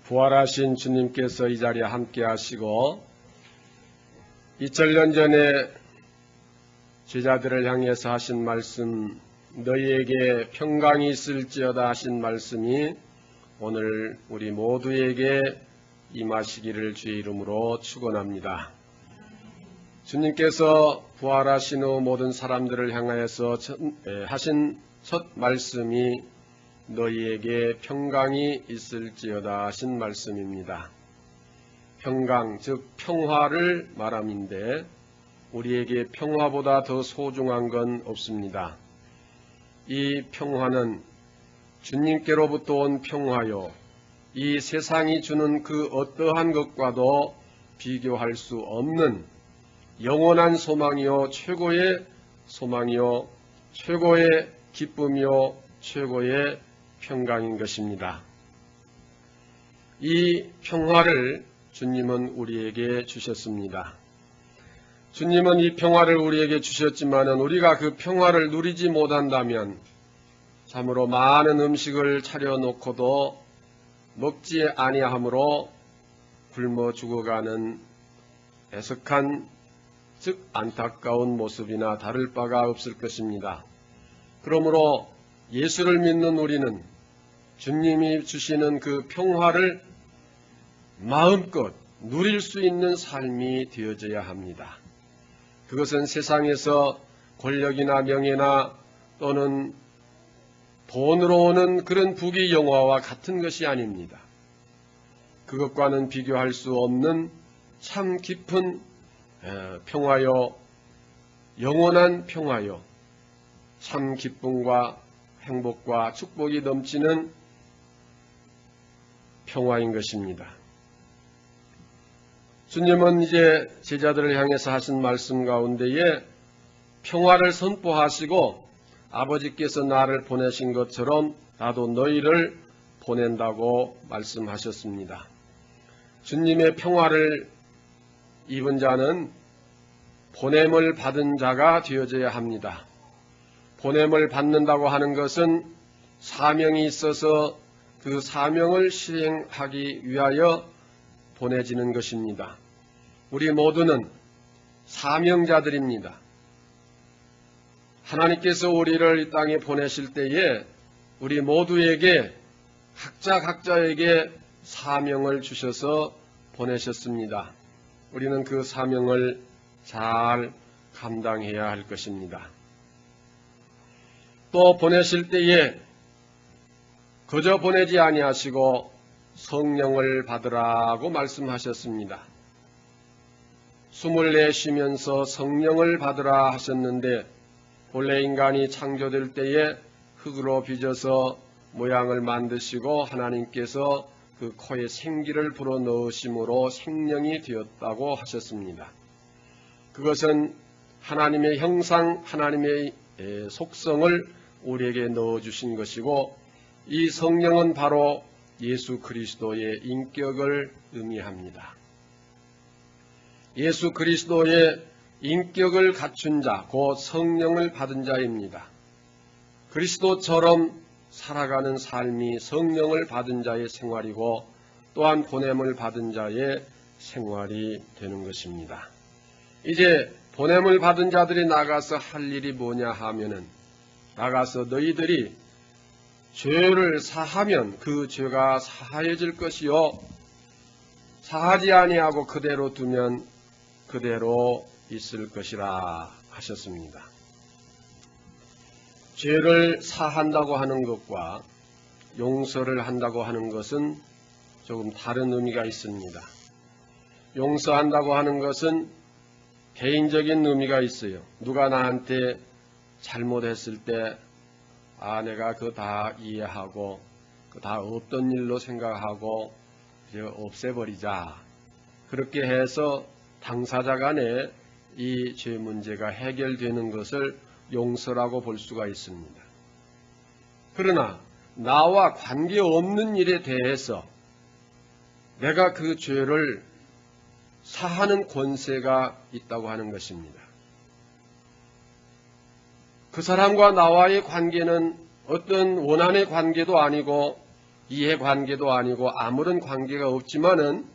부활하신 주님께서 이 자리에 함께 하시고 2000년 전에 제자들을 향해서 하신 말씀, 너희에게 평강이 있을지어다 하신 말씀이 오늘 우리 모두에게 임하시기를 주의 이름으로 축원합니다. 주님께서 부활하신 후 모든 사람들을 향하여서 하신 첫 말씀이 너희에게 평강이 있을지어다 하신 말씀입니다. 평강, 즉 평화를 말함인데 우리에게 평화보다 더 소중한 건 없습니다. 이 평화는 주님께로부터 온 평화요, 이 세상이 주는 그 어떠한 것과도 비교할 수 없는 영원한 소망이요, 최고의 소망이요, 최고의 기쁨이요, 최고의 평강인 것입니다. 이 평화를 주님은 우리에게 주셨습니다. 주님은 이 평화를 우리에게 주셨지만은 우리가 그 평화를 누리지 못한다면 참으로 많은 음식을 차려놓고도 먹지 아니하므로 굶어 죽어가는 애석한, 즉 안타까운 모습이나 다를 바가 없을 것입니다. 그러므로 예수를 믿는 우리는 주님이 주시는 그 평화를 마음껏 누릴 수 있는 삶이 되어져야 합니다. 그것은 세상에서 권력이나 명예나 또는 돈으로 오는 그런 부귀 영화와 같은 것이 아닙니다. 그것과는 비교할 수 없는 참 깊은 평화요, 영원한 평화요, 참 기쁨과 행복과 축복이 넘치는 평화인 것입니다. 주님은 이제 제자들을 향해서 하신 말씀 가운데에 평화를 선포하시고 아버지께서 나를 보내신 것처럼 나도 너희를 보낸다고 말씀하셨습니다. 주님의 평화를 입은 자는 보냄을 받은 자가 되어져야 합니다. 보냄을 받는다고 하는 것은 사명이 있어서 그 사명을 실행하기 위하여 보내지는 것입니다. 우리 모두는 사명자들입니다. 하나님께서 우리를 이 땅에 보내실 때에 우리 모두에게 각자에게 사명을 주셔서 보내셨습니다. 우리는 그 사명을 잘 감당해야 할 것입니다. 또 보내실 때에 그저 보내지 아니하시고 성령을 받으라고 말씀하셨습니다. 숨을 내쉬면서 성령을 받으라 하셨는데 본래 인간이 창조될 때에 흙으로 빚어서 모양을 만드시고 하나님께서 그 코에 생기를 불어넣으심으로 생명이 되었다고 하셨습니다. 그것은 하나님의 형상, 하나님의 속성을 우리에게 넣어주신 것이고 이 성령은 바로 예수 그리스도의 인격을 의미합니다. 예수 그리스도의 인격을 갖춘 자, 곧 성령을 받은 자입니다. 그리스도처럼 살아가는 삶이 성령을 받은 자의 생활이고 또한 보냄을 받은 자의 생활이 되는 것입니다. 이제 보냄을 받은 자들이 나가서 할 일이 뭐냐 하면은 나가서 너희들이 죄를 사하면 그 죄가 사하여질 것이요 사하지 아니하고 그대로 두면 그대로 있을 것이라 하셨습니다. 죄를 사한다고 하는 것과 용서를 한다고 하는 것은 조금 다른 의미가 있습니다. 용서한다고 하는 것은 개인적인 의미가 있어요. 누가 나한테 잘못했을 때 내가 그거 다 이해하고 그거 다 없던 일로 생각하고 이제 없애버리자. 그렇게 해서 당사자 간에 이 죄 문제가 해결되는 것을 용서라고 볼 수가 있습니다. 그러나 나와 관계없는 일에 대해서 내가 그 죄를 사하는 권세가 있다고 하는 것입니다. 그 사람과 나와의 관계는 어떤 원한의 관계도 아니고 이해관계도 아니고 아무런 관계가 없지만은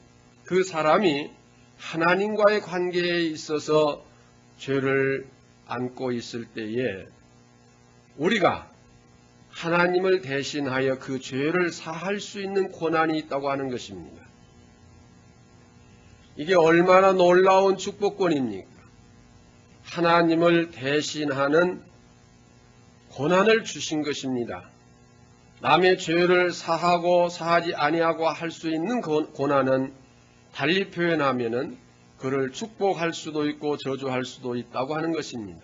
그 사람이 하나님과의 관계에 있어서 죄를 안고 있을 때에 우리가 하나님을 대신하여 그 죄를 사할 수 있는 권한이 있다고 하는 것입니다. 이게 얼마나 놀라운 축복권입니까? 하나님을 대신하는 권한을 주신 것입니다. 남의 죄를 사하고 사하지 아니하고 할 수 있는 권한은 달리 표현하면은 그를 축복할 수도 있고 저주할 수도 있다고 하는 것입니다.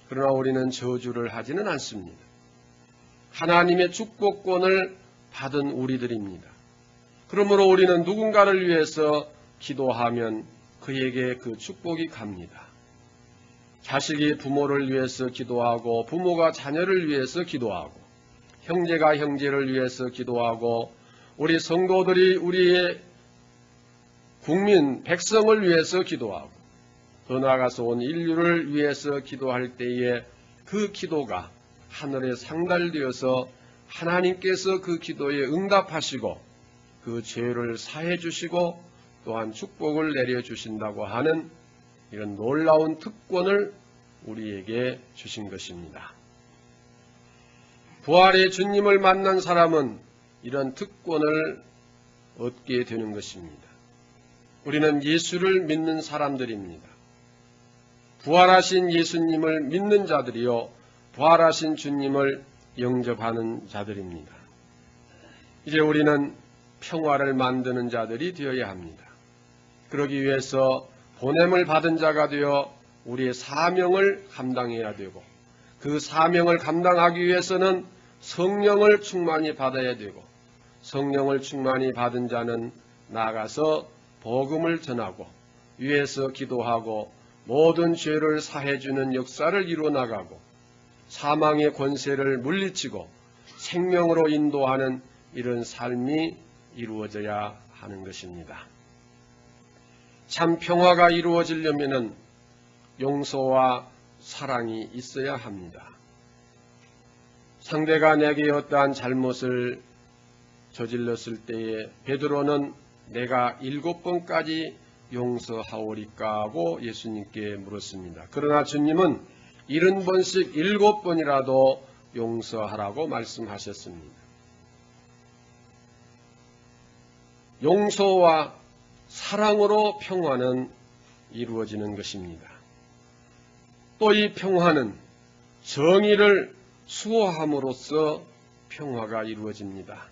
그러나 우리는 저주를 하지는 않습니다. 하나님의 축복권을 받은 우리들입니다. 그러므로 우리는 누군가를 위해서 기도하면 그에게 그 축복이 갑니다. 자식이 부모를 위해서 기도하고 부모가 자녀를 위해서 기도하고 형제가 형제를 위해서 기도하고 우리 성도들이 우리의 국민, 백성을 위해서 기도하고 더 나아가서 온 인류를 위해서 기도할 때에 그 기도가 하늘에 상달되어서 하나님께서 그 기도에 응답하시고 그 죄를 사해 주시고 또한 축복을 내려주신다고 하는 이런 놀라운 특권을 우리에게 주신 것입니다. 부활의 주님을 만난 사람은 이런 특권을 얻게 되는 것입니다. 우리는 예수를 믿는 사람들입니다. 부활하신 예수님을 믿는 자들이요, 부활하신 주님을 영접하는 자들입니다. 이제 우리는 평화를 만드는 자들이 되어야 합니다. 그러기 위해서 보냄을 받은 자가 되어 우리의 사명을 감당해야 되고 그 사명을 감당하기 위해서는 성령을 충만히 받아야 되고 성령을 충만히 받은 자는 나아가서 복음을 전하고 위에서 기도하고 모든 죄를 사해주는 역사를 이루어나가고 사망의 권세를 물리치고 생명으로 인도하는 이런 삶이 이루어져야 하는 것입니다. 참 평화가 이루어지려면 용서와 사랑이 있어야 합니다. 상대가 내게 어떠한 잘못을 저질렀을 때에 베드로는 내가 7번까지 용서하오리까 하고 예수님께 물었습니다. 그러나 주님은 70번씩 7번이라도 용서하라고 말씀하셨습니다. 용서와 사랑으로 평화는 이루어지는 것입니다. 또 이 평화는 정의를 수호함으로써 평화가 이루어집니다.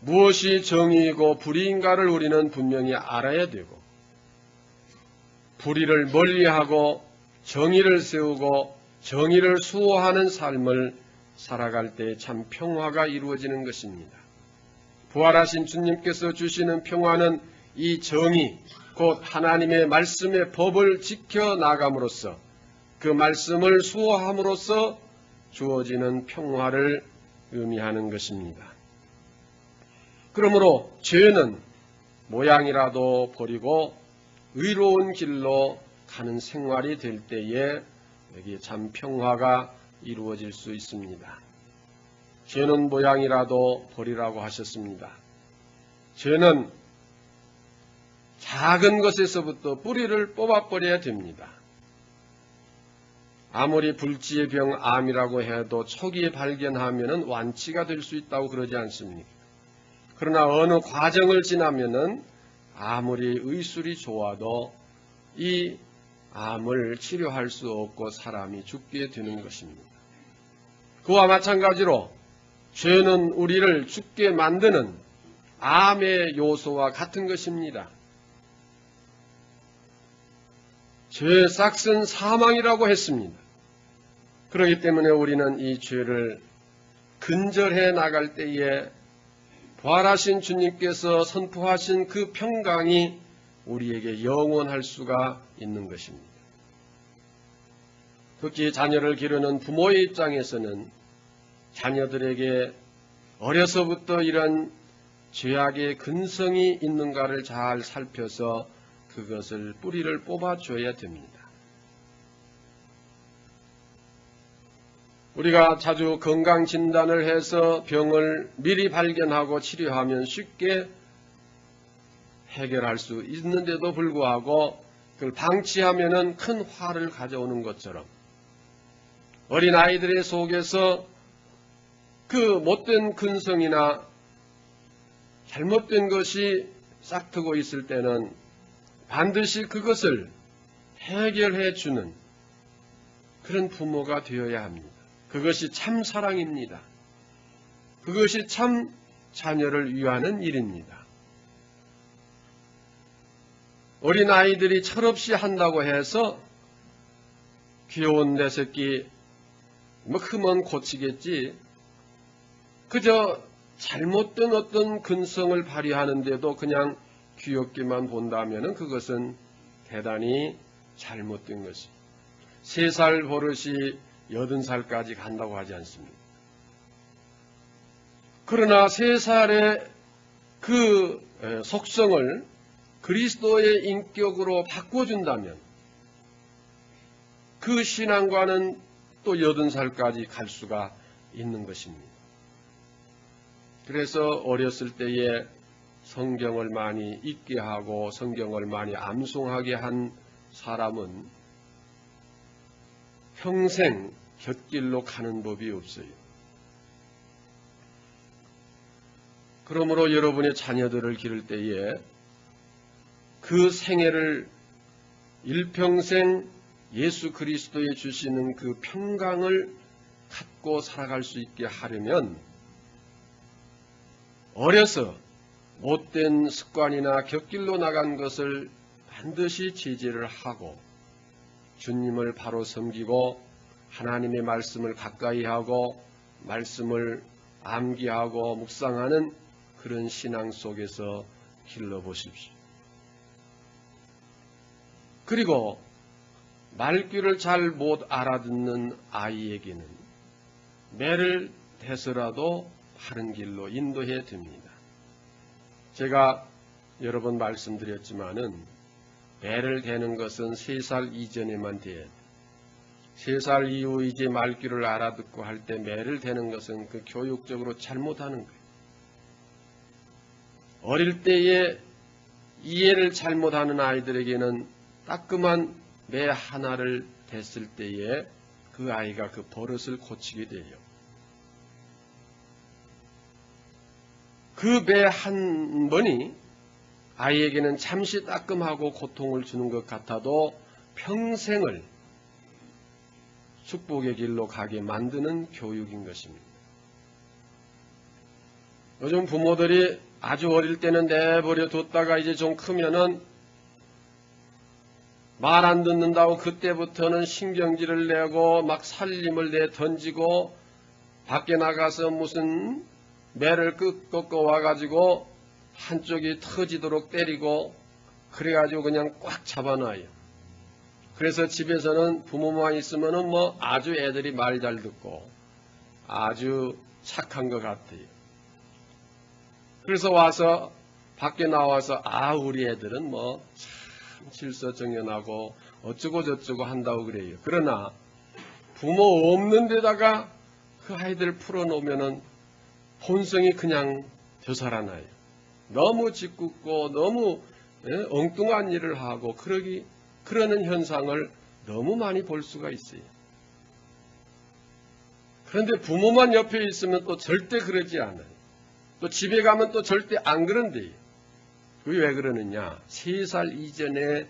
무엇이 정의이고 불의인가를 우리는 분명히 알아야 되고 불의를 멀리하고 정의를 세우고 정의를 수호하는 삶을 살아갈 때 참 평화가 이루어지는 것입니다. 부활하신 주님께서 주시는 평화는 이 정의, 곧 하나님의 말씀의 법을 지켜나감으로써 그 말씀을 수호함으로써 주어지는 평화를 의미하는 것입니다. 그러므로 죄는 모양이라도 버리고 의로운 길로 가는 생활이 될 때에 여기 참 평화가 이루어질 수 있습니다. 죄는 모양이라도 버리라고 하셨습니다. 죄는 작은 것에서부터 뿌리를 뽑아버려야 됩니다. 아무리 불치의 병 암이라고 해도 초기에 발견하면 완치가 될 수 있다고 그러지 않습니까? 그러나 어느 과정을 지나면은 아무리 의술이 좋아도 이 암을 치료할 수 없고 사람이 죽게 되는 것입니다. 그와 마찬가지로 죄는 우리를 죽게 만드는 암의 요소와 같은 것입니다. 죄의 싹은 사망이라고 했습니다. 그렇기 때문에 우리는 이 죄를 근절해 나갈 때에 부활하신 주님께서 선포하신 그 평강이 우리에게 영원할 수가 있는 것입니다. 특히 자녀를 기르는 부모의 입장에서는 자녀들에게 어려서부터 이런 죄악의 근성이 있는가를 잘 살펴서 그것을 뿌리를 뽑아줘야 됩니다. 우리가 자주 건강 진단을 해서 병을 미리 발견하고 치료하면 쉽게 해결할 수 있는데도 불구하고 그걸 방치하면은 큰 화를 가져오는 것처럼 어린 아이들의 속에서 그 못된 근성이나 잘못된 것이 싹트고 있을 때는 반드시 그것을 해결해 주는 그런 부모가 되어야 합니다. 그것이 참 사랑입니다. 그것이 참 자녀를 위하는 일입니다. 어린 아이들이 철없이 한다고 해서 귀여운 내 새끼 뭐 크면 고치겠지. 그저 잘못된 어떤 근성을 발휘하는데도 그냥 귀엽게만 본다면 그것은 대단히 잘못된 것입니다. 3살 버릇이 80살까지 간다고 하지 않습니까? 그러나 3살의 그 속성을 그리스도의 인격으로 바꿔준다면 그 신앙과는 또 80살까지 갈 수가 있는 것입니다. 그래서 어렸을 때에 성경을 많이 읽게 하고 성경을 많이 암송하게 한 사람은 평생 곁길로 가는 법이 없어요. 그러므로 여러분의 자녀들을 기를 때에 그 생애를 일평생 예수 그리스도에 주시는 그 평강을 갖고 살아갈 수 있게 하려면 어려서 못된 습관이나 곁길로 나간 것을 반드시 제재를 하고 주님을 바로 섬기고 하나님의 말씀을 가까이 하고 말씀을 암기하고 묵상하는 그런 신앙 속에서 길러보십시오. 그리고 말귀를 잘 못 알아듣는 아이에게는 매를 대서라도 바른 길로 인도해 듭니다. 제가 여러 번 말씀드렸지만은 매를 대는 것은 3살 이전에만 돼야 돼요. 3살 이후 이제 말귀를 알아듣고 할 때 매를 대는 것은 그 교육적으로 잘못하는 거예요. 어릴 때에 이해를 잘못하는 아이들에게는 따끔한 매 하나를 댔을 때에 그 아이가 그 버릇을 고치게 돼요. 그 매 한 번이 아이에게는 잠시 따끔하고 고통을 주는 것 같아도 평생을 축복의 길로 가게 만드는 교육인 것입니다. 요즘 부모들이 아주 어릴 때는 내버려 뒀다가 이제 좀 크면은 말 안 듣는다고 그때부터는 신경질을 내고 막 살림을 내 던지고 밖에 나가서 무슨 매를 꺾어 와가지고 한쪽이 터지도록 때리고 그래가지고 그냥 꽉 잡아놔요. 그래서 집에서는 부모만 있으면은 뭐 아주 애들이 말 잘 듣고 아주 착한 것 같아요. 그래서 와서 밖에 나와서 우리 애들은 뭐 참 질서정연하고 어쩌고 저쩌고 한다고 그래요. 그러나 부모 없는 데다가 그 아이들 풀어놓으면은 본성이 그냥 되살아나요. 너무 짓궂고 너무 엉뚱한 일을 하고 그러는 현상을 너무 많이 볼 수가 있어요. 그런데 부모만 옆에 있으면 또 절대 그러지 않아요. 또 집에 가면 또 절대 안 그런데요. 그게 왜 그러느냐? 3살 이전에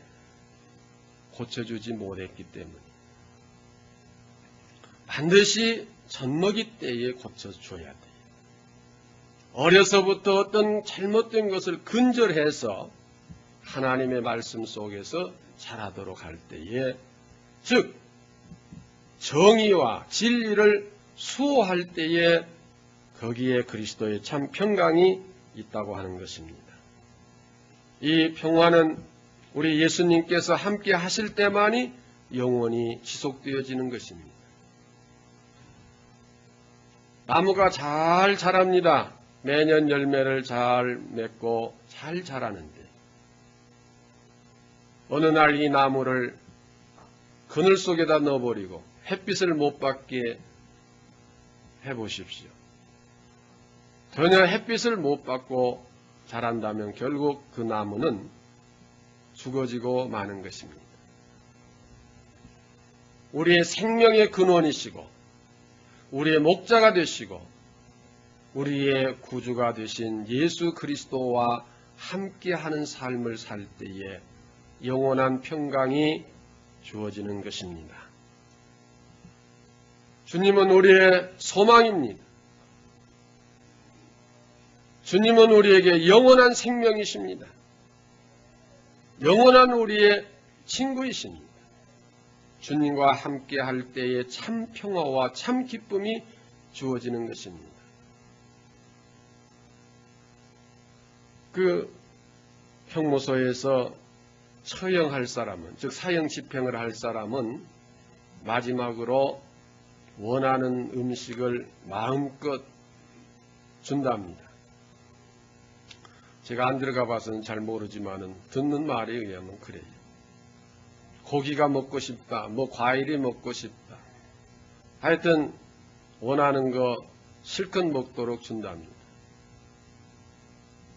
고쳐주지 못했기 때문에. 반드시 젖먹이 때에 고쳐줘야 돼요. 어려서부터 어떤 잘못된 것을 근절해서 하나님의 말씀 속에서 자라도록 할 때에, 즉 정의와 진리를 수호할 때에 거기에 그리스도의 참 평강이 있다고 하는 것입니다. 이 평화는 우리 예수님께서 함께 하실 때만이 영원히 지속되어지는 것입니다. 나무가 잘 자랍니다. 매년 열매를 잘 맺고 잘 자라는데 어느 날 이 나무를 그늘 속에다 넣어버리고 햇빛을 못 받게 해보십시오. 전혀 햇빛을 못 받고 자란다면 결국 그 나무는 죽어지고 마는 것입니다. 우리의 생명의 근원이시고 우리의 목자가 되시고 우리의 구주가 되신 예수 그리스도와 함께하는 삶을 살 때에 영원한 평강이 주어지는 것입니다. 주님은 우리의 소망입니다. 주님은 우리에게 영원한 생명이십니다. 영원한 우리의 친구이십니다. 주님과 함께 할 때에 참 평화와 참 기쁨이 주어지는 것입니다. 그 형무소에서 처형할 사람은, 즉 사형 집행을 할 사람은 마지막으로 원하는 음식을 마음껏 준답니다. 제가 안 들어가 봐서는 잘 모르지만은 듣는 말에 의하면 그래요. 고기가 먹고 싶다, 뭐 과일이 먹고 싶다. 하여튼 원하는 거 실컷 먹도록 준답니다.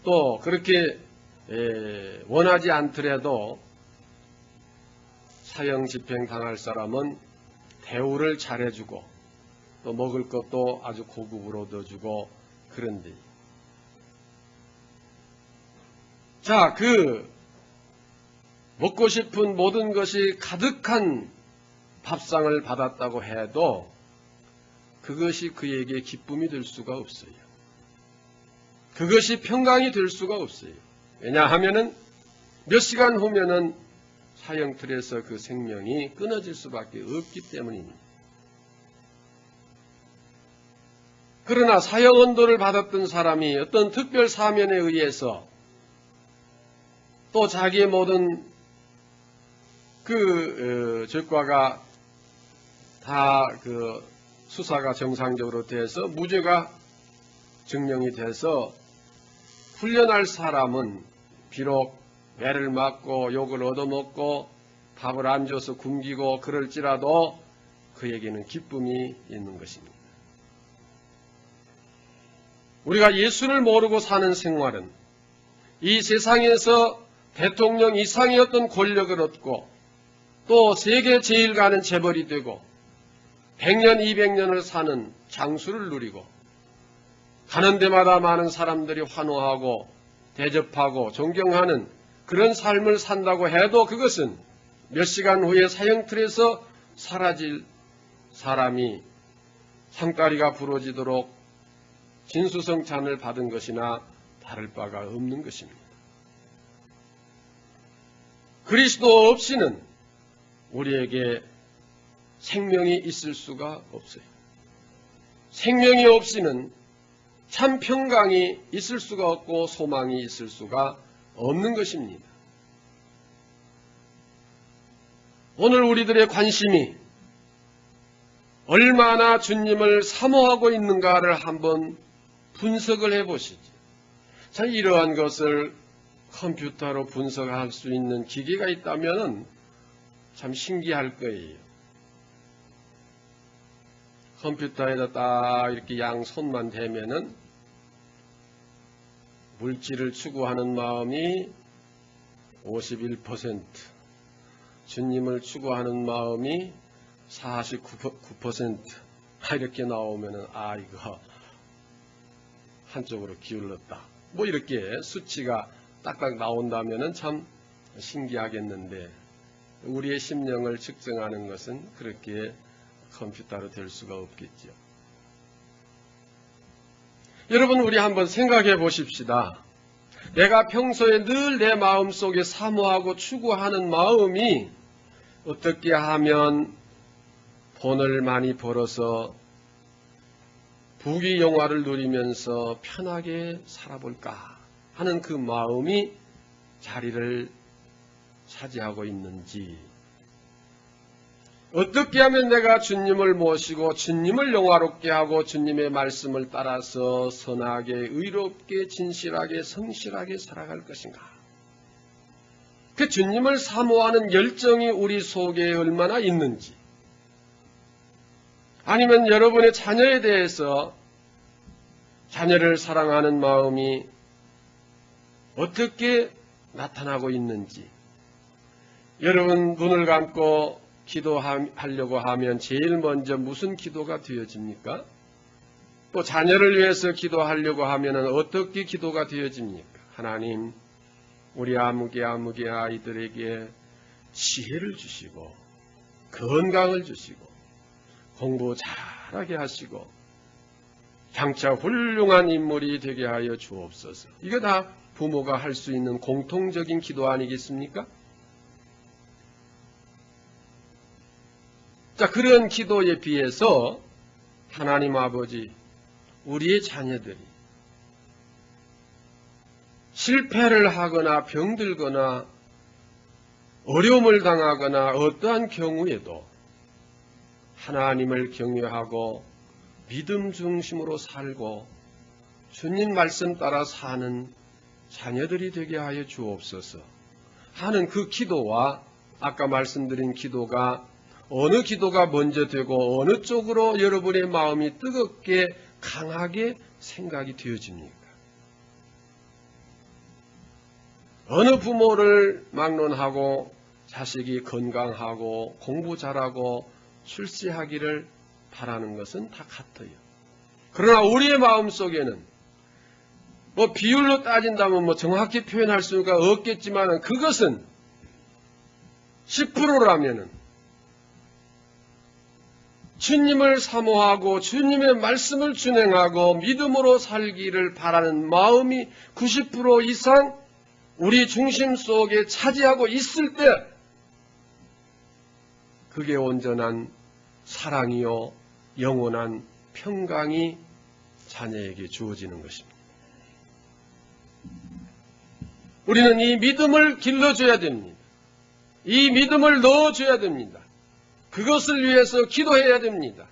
또 그렇게 원하지 않더라도 사형 집행 당할 사람은 대우를 잘해주고 또 먹을 것도 아주 고급으로 넣어주고 그런데 자, 그 먹고 싶은 모든 것이 가득한 밥상을 받았다고 해도 그것이 그에게 기쁨이 될 수가 없어요. 그것이 평강이 될 수가 없어요. 왜냐하면은 몇 시간 후면은 사형틀에서 그 생명이 끊어질 수밖에 없기 때문입니다. 그러나 사형 언도를 받았던 사람이 어떤 특별 사면에 의해서 또 자기의 모든 죄과가 다 수사가 정상적으로 돼서 무죄가 증명이 돼서 풀려날 사람은 비록 매를 맞고 욕을 얻어먹고 밥을 안 줘서 굶기고 그럴지라도 그에게는 기쁨이 있는 것입니다. 우리가 예수를 모르고 사는 생활은 이 세상에서 대통령 이상의 어떤 권력을 얻고 또 세계 제일 가는 재벌이 되고 100년, 200년을 사는 장수를 누리고 가는 데마다 많은 사람들이 환호하고 대접하고 존경하는 그런 삶을 산다고 해도 그것은 몇 시간 후에 사형틀에서 사라질 사람이 상다리가 부러지도록 진수성찬을 받은 것이나 다를 바가 없는 것입니다. 그리스도 없이는 우리에게 생명이 있을 수가 없어요. 생명이 없이는 참 평강이 있을 수가 없고 소망이 있을 수가 없는 것입니다. 오늘 우리들의 관심이 얼마나 주님을 사모하고 있는가를 한번 분석을 해보시죠. 자, 이러한 것을 컴퓨터로 분석할 수 있는 기계가 있다면 참 신기할 거예요. 컴퓨터에다 딱 이렇게 양손만 대면은 물질을 추구하는 마음이 51%, 주님을 추구하는 마음이 49%, 이렇게 나오면은 이거 한쪽으로 기울었다. 뭐 이렇게 수치가 딱딱 나온다면은 참 신기하겠는데 우리의 심령을 측정하는 것은 그렇게 컴퓨터로 될 수가 없겠죠. 여러분, 우리 한번 생각해 보십시다. 내가 평소에 늘 내 마음속에 사모하고 추구하는 마음이 어떻게 하면 돈을 많이 벌어서 부귀영화를 누리면서 편하게 살아볼까 하는 그 마음이 자리를 차지하고 있는지, 어떻게 하면 내가 주님을 모시고 주님을 영화롭게 하고 주님의 말씀을 따라서 선하게, 의롭게, 진실하게, 성실하게 살아갈 것인가? 그 주님을 사모하는 열정이 우리 속에 얼마나 있는지, 아니면 여러분의 자녀에 대해서 자녀를 사랑하는 마음이 어떻게 나타나고 있는지, 여러분 눈을 감고 기도하려고 하면 제일 먼저 무슨 기도가 되어집니까? 또 자녀를 위해서 기도하려고 하면 어떻게 기도가 되어집니까? 하나님, 우리 아무개 아이들에게 지혜를 주시고 건강을 주시고 공부 잘하게 하시고 장차 훌륭한 인물이 되게 하여 주옵소서. 이거 다 부모가 할 수 있는 공통적인 기도 아니겠습니까? 자, 그런 기도에 비해서 하나님 아버지, 우리의 자녀들이 실패를 하거나 병들거나 어려움을 당하거나 어떠한 경우에도 하나님을 경외하고 믿음 중심으로 살고 주님 말씀 따라 사는 자녀들이 되게 하여 주옵소서 하는 그 기도와 아까 말씀드린 기도가 어느 기도가 먼저 되고 어느 쪽으로 여러분의 마음이 뜨겁게 강하게 생각이 되어집니까? 어느 부모를 막론하고 자식이 건강하고 공부 잘하고 출세하기를 바라는 것은 다 같아요. 그러나 우리의 마음속에는 비율로 따진다면 정확히 표현할 수가 없겠지만 그것은 10%라면은 주님을 사모하고 주님의 말씀을 준행하고 믿음으로 살기를 바라는 마음이 90% 이상 우리 중심 속에 차지하고 있을 때 그게 온전한 사랑이요 영원한 평강이 자녀에게 주어지는 것입니다. 우리는 이 믿음을 길러줘야 됩니다. 이 믿음을 넣어줘야 됩니다. 그것을 위해서 기도해야 됩니다.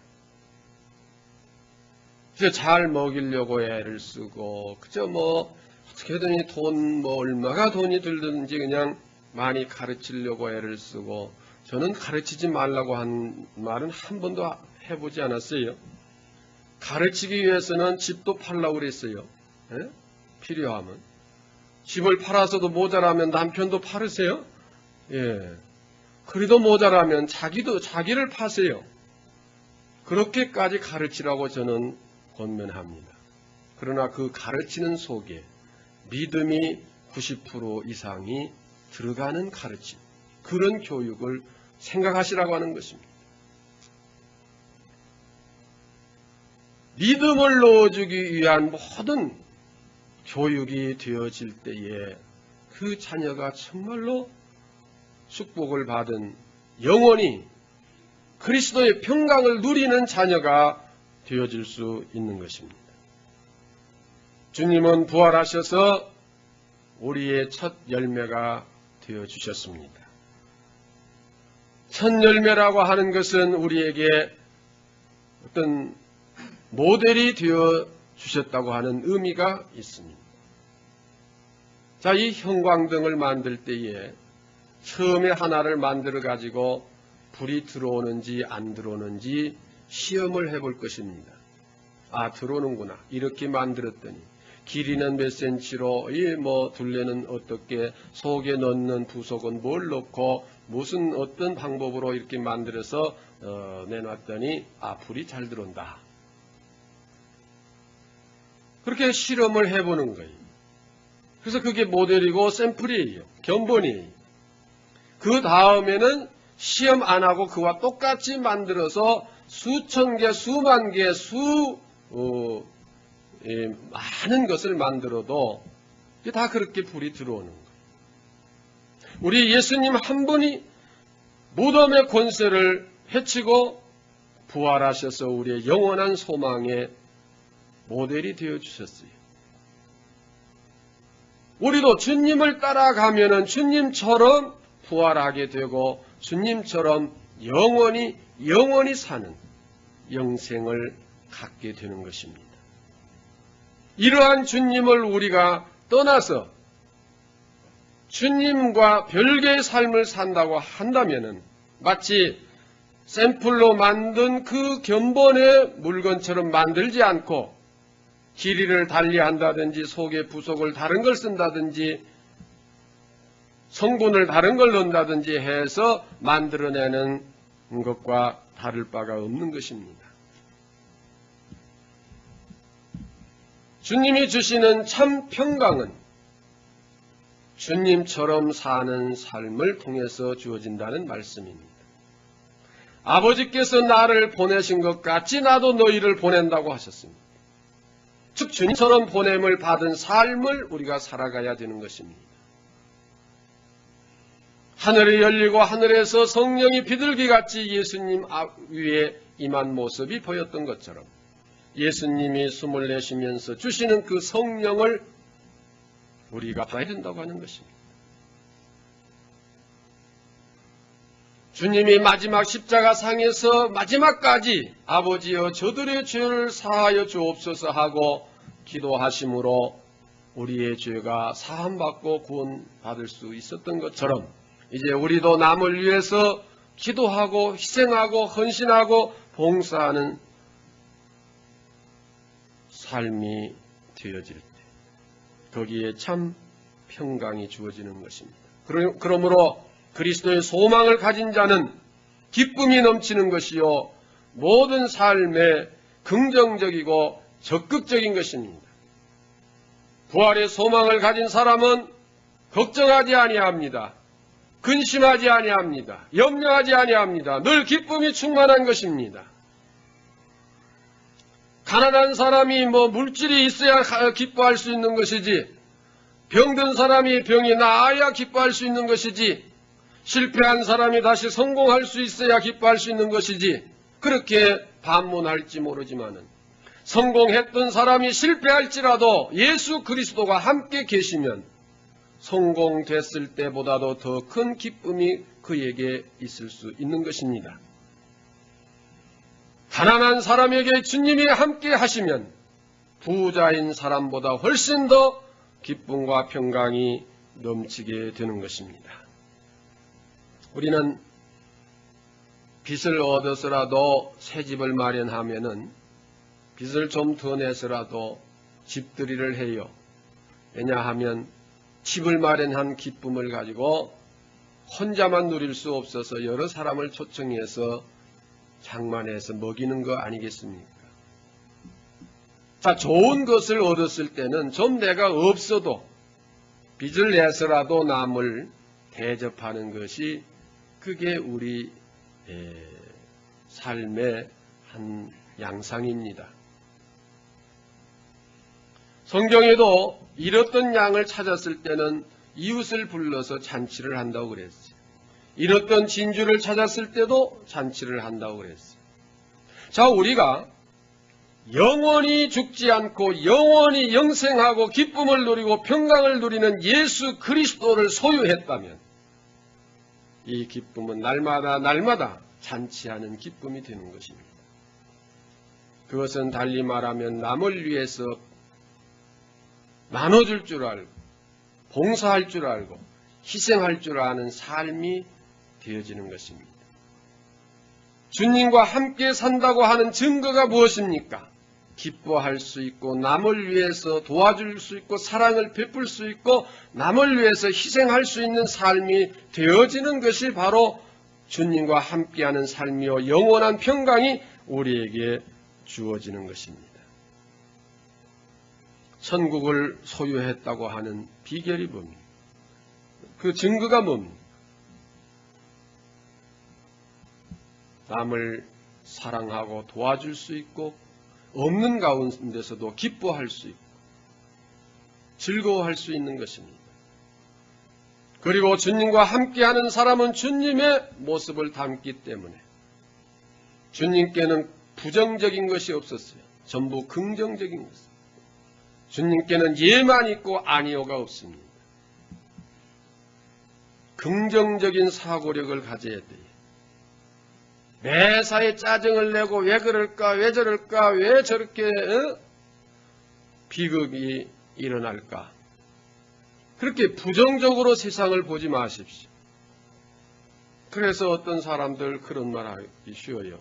그래서 잘 먹이려고 애를 쓰고 그저 어떻게든 돈 얼마가 돈이 들든지 그냥 많이 가르치려고 애를 쓰고 저는 가르치지 말라고 한 말은 한 번도 해보지 않았어요. 가르치기 위해서는 집도 팔라고 그랬어요. 예? 필요하면. 집을 팔아서도 모자라면 남편도 팔으세요. 예. 그래도 모자라면 자기를 파세요. 그렇게까지 가르치라고 저는 권면합니다. 그러나 그 가르치는 속에 믿음이 90% 이상이 들어가는 가르침, 그런 교육을 생각하시라고 하는 것입니다. 믿음을 넣어주기 위한 모든 교육이 되어질 때에 그 자녀가 정말로 축복을 받은 영원히 그리스도의 평강을 누리는 자녀가 되어질 수 있는 것입니다. 주님은 부활하셔서 우리의 첫 열매가 되어주셨습니다. 첫 열매라고 하는 것은 우리에게 어떤 모델이 되어주셨다고 하는 의미가 있습니다. 자, 이 형광등을 만들 때에 처음에 하나를 만들어 가지고 불이 들어오는지 안 들어오는지 시험을 해볼 것입니다. 아, 들어오는구나. 이렇게 만들었더니 길이는 몇 센치로 둘레는 어떻게 속에 넣는 부속은 뭘 넣고 무슨 어떤 방법으로 이렇게 만들어서 내놨더니 불이 잘 들어온다. 그렇게 실험을 해보는 거예요. 그래서 그게 모델이고 샘플이에요. 견본이에요. 그 다음에는 시험 안 하고 그와 똑같이 만들어서 수천 개, 수만 개, 많은 것을 만들어도 다 그렇게 불이 들어오는 거예요. 우리 예수님 한 분이 무덤의 권세를 해치고 부활하셔서 우리의 영원한 소망의 모델이 되어주셨어요. 우리도 주님을 따라가면은 주님처럼 부활하게 되고 주님처럼 영원히 사는 영생을 갖게 되는 것입니다. 이러한 주님을 우리가 떠나서 주님과 별개의 삶을 산다고 한다면은 마치 샘플로 만든 그 견본의 물건처럼 만들지 않고 길이를 달리한다든지 속에 부속을 다른 걸 쓴다든지 성분을 다른 걸 넣는다든지 해서 만들어내는 것과 다를 바가 없는 것입니다. 주님이 주시는 참 평강은 주님처럼 사는 삶을 통해서 주어진다는 말씀입니다. 아버지께서 나를 보내신 것 같이 나도 너희를 보낸다고 하셨습니다. 즉 주님처럼 보냄을 받은 삶을 우리가 살아가야 되는 것입니다. 하늘이 열리고 하늘에서 성령이 비둘기같이 예수님 위에 임한 모습이 보였던 것처럼 예수님이 숨을 내쉬면서 주시는 그 성령을 우리가 받아야 된다고 하는 것입니다. 주님이 마지막 십자가상에서 마지막까지 아버지여 저들의 죄를 사하여 주옵소서 하고 기도하심으로 우리의 죄가 사함받고 구원받을 수 있었던 것처럼 이제 우리도 남을 위해서 기도하고 희생하고 헌신하고 봉사하는 삶이 되어질 때 거기에 참 평강이 주어지는 것입니다. 그러므로 그리스도의 소망을 가진 자는 기쁨이 넘치는 것이요 모든 삶에 긍정적이고 적극적인 것입니다. 부활의 소망을 가진 사람은 걱정하지 아니합니다. 근심하지 아니합니다. 염려하지 아니합니다. 늘 기쁨이 충만한 것입니다. 가난한 사람이 물질이 있어야 기뻐할 수 있는 것이지 병든 사람이 병이 나아야 기뻐할 수 있는 것이지 실패한 사람이 다시 성공할 수 있어야 기뻐할 수 있는 것이지 그렇게 반문할지 모르지만은 성공했던 사람이 실패할지라도 예수 그리스도가 함께 계시면 성공됐을 때보다도 더 큰 기쁨이 그에게 있을 수 있는 것입니다. 가난한 사람에게 주님이 함께 하시면 부자인 사람보다 훨씬 더 기쁨과 평강이 넘치게 되는 것입니다. 우리는 빚을 얻어서라도 새 집을 마련하면은 빚을 좀 더 내서라도 집들이를 해요. 왜냐하면 집을 마련한 기쁨을 가지고 혼자만 누릴 수 없어서 여러 사람을 초청해서 장만해서 먹이는 거 아니겠습니까? 자, 좋은 것을 얻었을 때는 좀 내가 없어도 빚을 내서라도 남을 대접하는 것이 그게 우리 삶의 한 양상입니다. 성경에도 잃었던 양을 찾았을 때는 이웃을 불러서 잔치를 한다고 그랬어요. 잃었던 진주를 찾았을 때도 잔치를 한다고 그랬어요. 자, 우리가 영원히 죽지 않고 영원히 영생하고 기쁨을 누리고 평강을 누리는 예수 그리스도를 소유했다면 이 기쁨은 날마다 잔치하는 기쁨이 되는 것입니다. 그것은 달리 말하면 남을 위해서 나눠줄 줄 알고 봉사할 줄 알고 희생할 줄 아는 삶이 되어지는 것입니다. 주님과 함께 산다고 하는 증거가 무엇입니까? 기뻐할 수 있고 남을 위해서 도와줄 수 있고 사랑을 베풀 수 있고 남을 위해서 희생할 수 있는 삶이 되어지는 것이 바로 주님과 함께하는 삶이요 영원한 평강이 우리에게 주어지는 것입니다. 천국을 소유했다고 하는 비결이 뭡니까? 그 증거가 뭡니까? 남을 사랑하고 도와줄 수 있고 없는 가운데서도 기뻐할 수 있고 즐거워할 수 있는 것입니다. 그리고 주님과 함께하는 사람은 주님의 모습을 담기 때문에 주님께는 부정적인 것이 없었어요. 전부 긍정적인 것입니다. 주님께는 예만 있고 아니오가 없습니다. 긍정적인 사고력을 가져야 돼요. 매사에 짜증을 내고 왜 그럴까, 왜 저럴까, 왜 저렇게 비극이 일어날까. 그렇게 부정적으로 세상을 보지 마십시오. 그래서 어떤 사람들 그런 말 하기 쉬워요.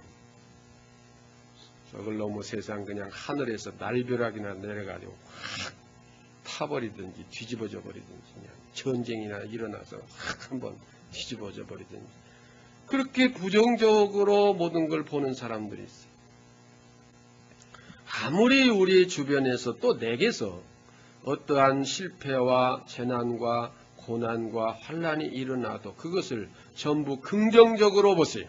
저걸 너무 세상 그냥 하늘에서 날벼락이나 내려가지고 확 타버리든지 뒤집어져 버리든지 그냥 전쟁이나 일어나서 확 한번 뒤집어져 버리든지 그렇게 부정적으로 모든 걸 보는 사람들이 있어요. 아무리 우리 주변에서 또 내게서 어떠한 실패와 재난과 고난과 환난이 일어나도 그것을 전부 긍정적으로 보세요.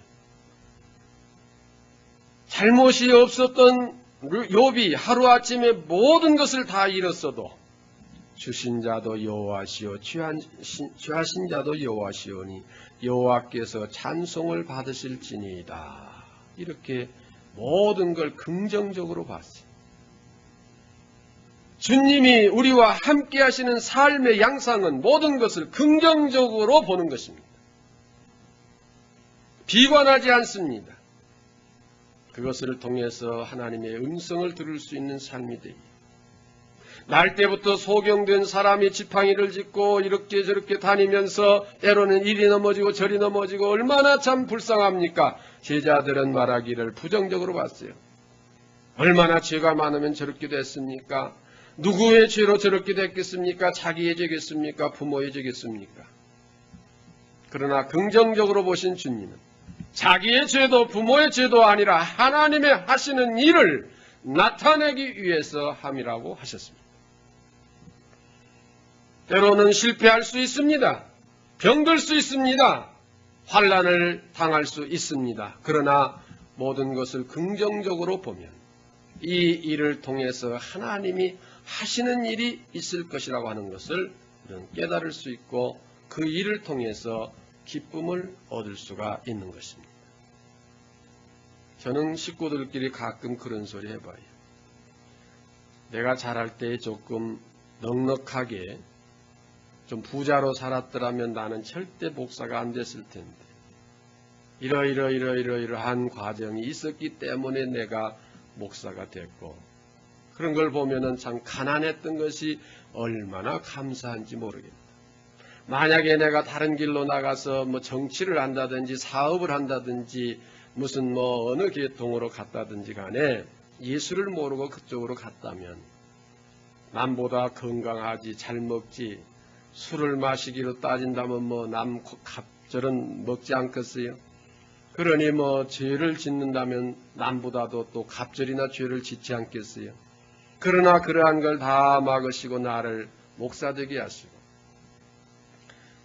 잘못이 없었던 욥이 하루아침에 모든 것을 다 잃었어도 주신 자도 여호와시오 취하신 자도 여호와시오니 여호와께서 찬송을 받으실지니이다. 이렇게 모든 걸 긍정적으로 봤어요. 주님이 우리와 함께 하시는 삶의 양상은 모든 것을 긍정적으로 보는 것입니다. 비관하지 않습니다. 그것을 통해서 하나님의 음성을 들을 수 있는 삶이 되요. 날 때부터 소경된 사람이 지팡이를 짚고 이렇게 저렇게 다니면서 때로는 이리 넘어지고 저리 넘어지고 얼마나 참 불쌍합니까? 제자들은 말하기를 부정적으로 봤어요. 얼마나 죄가 많으면 저렇게 됐습니까? 누구의 죄로 저렇게 됐겠습니까? 자기의 죄겠습니까? 부모의 죄겠습니까? 그러나 긍정적으로 보신 주님은 자기의 죄도 부모의 죄도 아니라 하나님의 하시는 일을 나타내기 위해서 함이라고 하셨습니다. 때로는 실패할 수 있습니다. 병들 수 있습니다. 환난을 당할 수 있습니다. 그러나 모든 것을 긍정적으로 보면 이 일을 통해서 하나님이 하시는 일이 있을 것이라고 하는 것을 우리는 깨달을 수 있고 그 일을 통해서 기쁨을 얻을 수가 있는 것입니다. 저는 식구들끼리 가끔 그런 소리 해봐요. 내가 자랄 때 조금 넉넉하게 좀 부자로 살았더라면 나는 절대 목사가 안 됐을 텐데 이러이러한 과정이 있었기 때문에 내가 목사가 됐고 그런 걸 보면은 참 가난했던 것이 얼마나 감사한지 모르겠다. 만약에 내가 다른 길로 나가서 뭐 정치를 한다든지 사업을 한다든지 무슨 뭐 어느 계통으로 갔다든지 간에 예수를 모르고 그쪽으로 갔다면 남보다 건강하지 잘 먹지 술을 마시기로 따진다면 뭐 남 갑절은 먹지 않겠어요? 그러니 뭐 죄를 짓는다면 남보다도 또 갑절이나 죄를 짓지 않겠어요? 그러나 그러한 걸 다 막으시고 나를 목사되게 하시고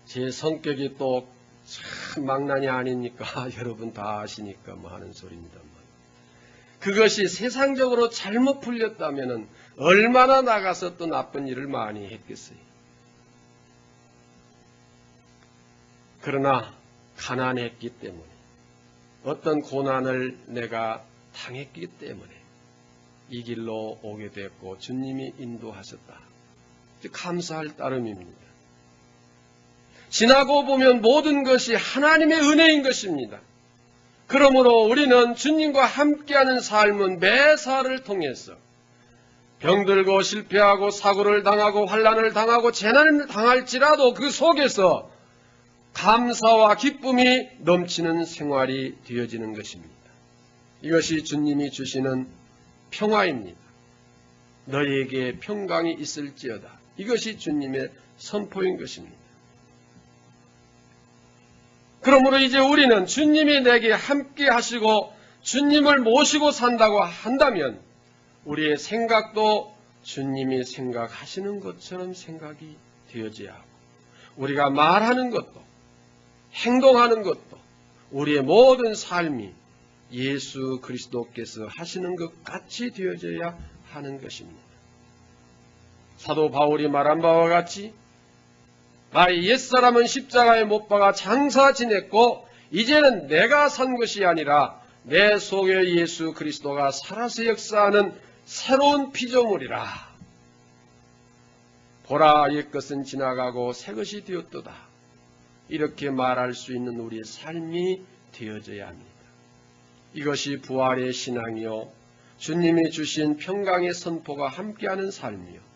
제 성격이 또 참 망난이 아닙니까? 여러분 다 아시니까 뭐 하는 소리입니다만 그것이 세상적으로 잘못 풀렸다면 얼마나 나가서 또 나쁜 일을 많이 했겠어요. 그러나 가난했기 때문에 어떤 고난을 내가 당했기 때문에 이 길로 오게 됐고 주님이 인도하셨다. 감사할 따름입니다. 지나고 보면 모든 것이 하나님의 은혜인 것입니다. 그러므로 우리는 주님과 함께하는 삶은 매사를 통해서 병들고 실패하고 사고를 당하고 환난을 당하고 재난을 당할지라도 그 속에서 감사와 기쁨이 넘치는 생활이 되어지는 것입니다. 이것이 주님이 주시는 평화입니다. 너희에게 평강이 있을지어다. 이것이 주님의 선포인 것입니다. 그러므로 이제 우리는 주님이 내게 함께 하시고 주님을 모시고 산다고 한다면 우리의 생각도 주님이 생각하시는 것처럼 생각이 되어져야 하고 우리가 말하는 것도 행동하는 것도 우리의 모든 삶이 예수 그리스도께서 하시는 것 같이 되어져야 하는 것입니다. 사도 바울이 말한 바와 같이 나의 옛사람은 십자가에 못 박아 장사 지냈고 이제는 내가 산 것이 아니라 내 속에 예수 그리스도가 살아서 역사하는 새로운 피조물이라. 보라 옛것은 지나가고 새것이 되었도다. 이렇게 말할 수 있는 우리의 삶이 되어져야 합니다. 이것이 부활의 신앙이요 주님이 주신 평강의 선포가 함께하는 삶이요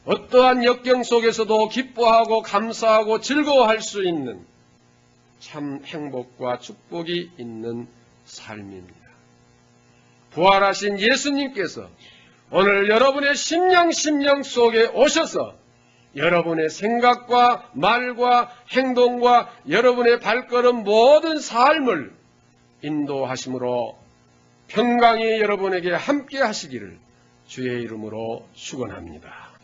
어떠한 역경 속에서도 기뻐하고 감사하고 즐거워할 수 있는 참 행복과 축복이 있는 삶입니다. 부활하신 예수님께서 오늘 여러분의 심령 속에 오셔서 여러분의 생각과 말과 행동과 여러분의 발걸음 모든 삶을 인도하심으로 평강이 여러분에게 함께 하시기를 주의 이름으로 축원합니다.